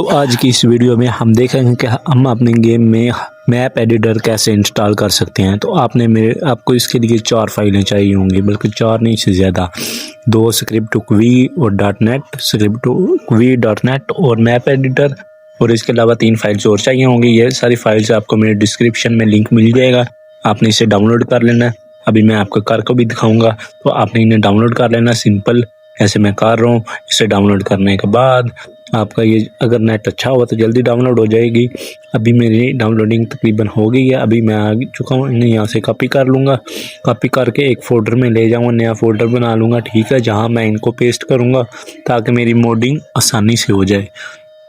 तो आज की इस वीडियो में हम देखेंगे कि हम अपने गेम में मैप एडिटर कैसे इंस्टॉल कर सकते हैं। तो आपको इसके लिए 4 फाइलें चाहिए होंगी, बल्कि 4 नहीं से ज़्यादा, 2 स्क्रिप्ट.वी और .NET, script.v.net और मैप एडिटर, और इसके अलावा 3 फाइल्स और चाहिए होंगी। ये सारी फाइल्स आपको मेरे डिस्क्रिप्शन में लिंक मिल जाएगा, आपने इसे डाउनलोड कर लेना है। अभी मैं आपको करके भी दिखाऊंगा, तो आपने इन्हें डाउनलोड कर लेना, सिंपल ऐसे मैं कर रहा हूँ। इसे डाउनलोड करने के बाद आपका ये अगर नेट अच्छा हुआ तो जल्दी डाउनलोड हो जाएगी। अभी मेरी डाउनलोडिंग तकरीबन हो गई है, अभी मैं आ चुका हूँ। इन्हें यहाँ से कॉपी कर लूँगा, कॉपी करके एक फ़ोल्डर में ले जाऊँगा, नया फ़ोल्डर बना लूँगा, ठीक है, जहाँ मैं इनको पेस्ट करूँगा ताकि मेरी मोडिंग आसानी से हो जाए।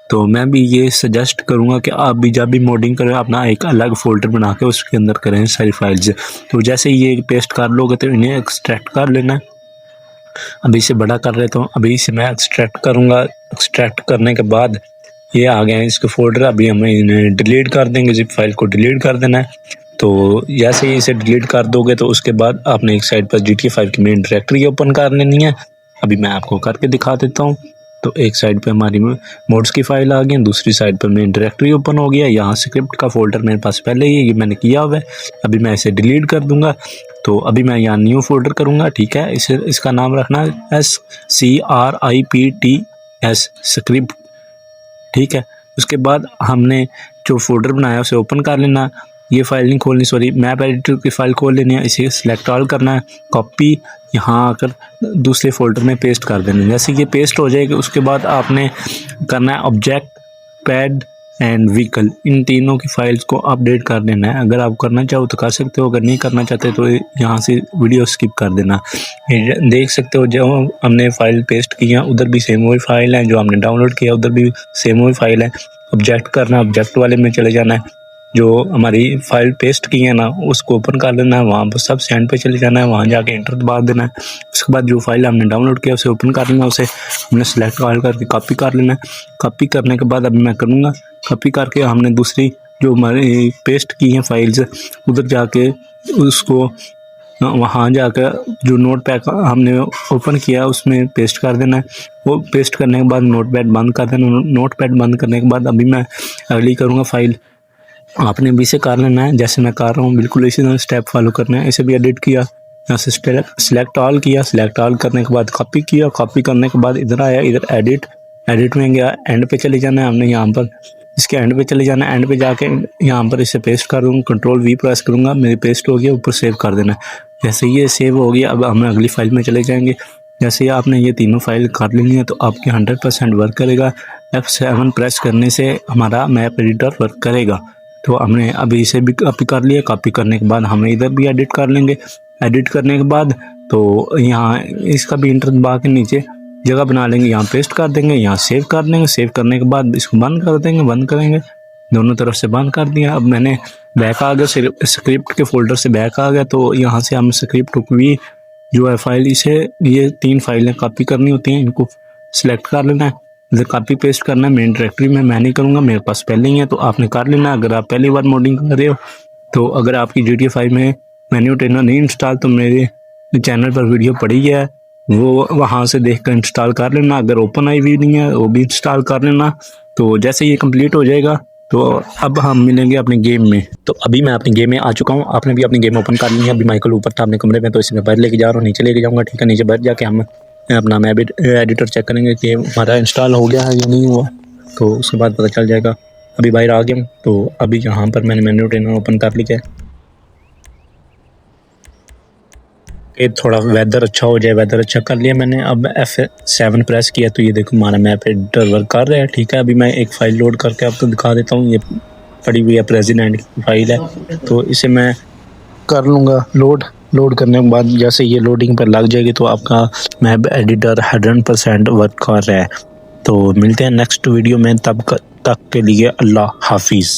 तो मैं भी ये सजेस्ट करूँगा कि आप भी जब भी मोडिंग करें अपना एक अलग फ़ोल्डर बना के उसके अंदर करें सारी फाइल्स। तो जैसे ये पेस्ट कर लोगे तो इन्हें एक्सट्रैक्ट कर लेना है। अभी इसे बड़ा कर लेता हूँ, अभी इसे मैं एक्सट्रैक्ट करूँगा। एक्सट्रैक्ट करने के बाद ये आ गए हैं इसके फ़ोल्डर। अभी हमें इन्हें डिलीट कर देंगे, ज़िप फाइल को डिलीट कर देना है। तो जैसे ही इसे डिलीट कर दोगे तो उसके बाद आपने एक साइड पर GTA 5 की मेन डायरेक्टरी ओपन कर लेनी है। अभी मैं आपको करके दिखा देता हूँ। तो एक साइड पे हमारी मोड्स की फ़ाइल आ गई, दूसरी साइड पर मेन डायरेक्टरी ओपन हो गया। यहाँ स्क्रिप्ट का फ़ोल्डर मेरे पास पहले ही ये मैंने किया हुआ है। अभी मैं इसे डिलीट कर दूँगा। तो अभी मैं यहाँ न्यू फोल्डर करूँगा, ठीक है। इसका नाम रखना है SCRIPTS स्क्रिप्ट, ठीक है। उसके बाद हमने जो फोल्डर बनाया उसे ओपन कर लेना। ये फाइल नहीं खोलनी, सॉरी, मैप एडिटर की फ़ाइल खोल लेनी है। इसे सिलेक्ट ऑल करना है, कॉपी, यहाँ आकर दूसरे फोल्डर में पेस्ट कर देना है। जैसे ये पेस्ट हो जाएगा उसके बाद आपने करना है ऑब्जेक्ट, पैड एंड व्हीकल, इन तीनों की फाइल्स को अपडेट कर देना है। अगर आप करना चाहो तो कर सकते हो, अगर नहीं करना चाहते तो यहाँ से वीडियो स्किप कर देना। देख सकते हो जो हमने फाइल पेस्ट की है उधर भी सेम वही फाइल है, जो हमने डाउनलोड किया उधर भी सेम वही फाइल है। ऑब्जेक्ट करना, ऑब्जेक्ट वाले में चले जाना है, जो हमारी फाइल पेस्ट की है ना उसको ओपन कर लेना है, वहाँ पर सब सेंड पे चले जाना है, वहाँ जाके इंटर दबा देना है। उसके बाद जो फाइल हमने डाउनलोड किया उसे ओपन कर लेना, उसे हमने सेलेक्ट करके कॉपी कर लेना है। कॉपी करने के बाद अभी मैं करूँगा, कॉपी करके हमने दूसरी जो हमारी पेस्ट की हैं फाइल्स उधर जाके उसको वहाँ जाकर जो नोटपैड हमने ओपन किया उसमें पेस्ट कर देना है। वो पेस्ट करने के बाद नोटपैड बंद कर देना। नोटपैड बंद करने के बाद अभी मैं अगली करूँगा फाइल। आपने भी इसे कर लेना है जैसे मैं कर रहा हूँ, बिल्कुल इसी तरह स्टेप फॉलो करना है। इसे भी एडिट किया, यहाँ से सिलेक्ट ऑल किया, सिलेक्ट ऑल करने के बाद कॉपी किया, कॉपी करने के बाद इधर आया, इधर एडिट में गया, एंड पे चले जाना है हमने, यहाँ पर इसके एंड पे चले जाना है। एंड पे जाके यहाँ पर इसे पेस्ट कर दूँगा, Ctrl+V प्रेस करूँगा, मेरी पेस्ट हो गया, ऊपर सेव कर देना है। जैसे ये सेव हो गया अब हम अगली फाइल में चले जाएंगे। जैसे आपने ये तीनों फाइल कर लेनी है तो आपकी 100% वर्क करेगा। F7 प्रेस करने से हमारा मैप एडिटर वर्क करेगा। तो हमने अभी इसे भी कॉपी कर लिया, कॉपी करने के बाद हम इधर भी एडिट कर लेंगे। एडिट करने के बाद तो यहाँ इसका भी इंटर दबा के नीचे जगह बना लेंगे, यहाँ पेस्ट कर देंगे, यहाँ सेव कर देंगे। सेव करने के बाद इसको बंद कर देंगे, बंद करेंगे, दोनों तरफ से बंद कर दिया। अब मैंने बैक आ गया, स्क्रिप्ट के फोल्डर से बैक आ गया। तो यहाँ से हम script.v जो है फाइल, इसे ये 3 फाइलें कॉपी करनी होती हैं, इनको सिलेक्ट कर लेना है, इधर कॉपी पेस्ट करना है मेन डायरेक्टरी में। मैं नहीं करूँगा, मेरे पास पहले ही है, तो आपने कर लेना अगर आप पहली बार मोडिंग कर रहे हो। तो अगर आपकी GTA 5 में मेन्यू ट्रेनर नहीं इंस्टॉल तो मेरे चैनल पर वीडियो पड़ी है, वो वहाँ से देख कर इंस्टॉल कर लेना। अगर ओपन आई हुई नहीं है वो भी इंस्टॉल कर लेना। तो जैसे ये कंप्लीट हो जाएगा तो अब हम मिलेंगे अपने गेम में। तो अभी मैं अपने गेम में आ चुका हूँ, आपने भी अपनी गेम ओपन कर ली है। अभी माइकल ऊपर था अपने कमरे में, तो इसे मैं बाहर लेके जा रहा हूँ, नीचे लेके जाऊँगा, ठीक है। नीचे बाहर जाके हम अपना मैप एडिटर चेक करेंगे कि हमारा इंस्टॉल हो गया है या नहीं हुआ, तो उसके बाद पता चल जाएगा। अभी बाहर आ गया हूँ, तो अभी यहाँ पर मैंने मेन्यू ट्रेनर ओपन कर लिया है। ये थोड़ा वेदर अच्छा हो जाए, वेदर अच्छा कर लिया मैंने। अब F7 प्रेस किया तो ये देखो हमारा मैप एडिटर वर्क कर रहा है, ठीक है। अभी मैं एक फ़ाइल लोड करके आपको दिखा देता हूँ। ये पड़ी हुई है प्रेसिडेंट की फाइल है, तो इसे मैं कर लूँगा लोड करने के बाद जैसे ये लोडिंग पर लग जाएगी तो आपका मैप एडिटर 100% वर्क कर रहा है। तो मिलते हैं नेक्स्ट वीडियो में, तब तक के लिए अल्लाह हाफिज़।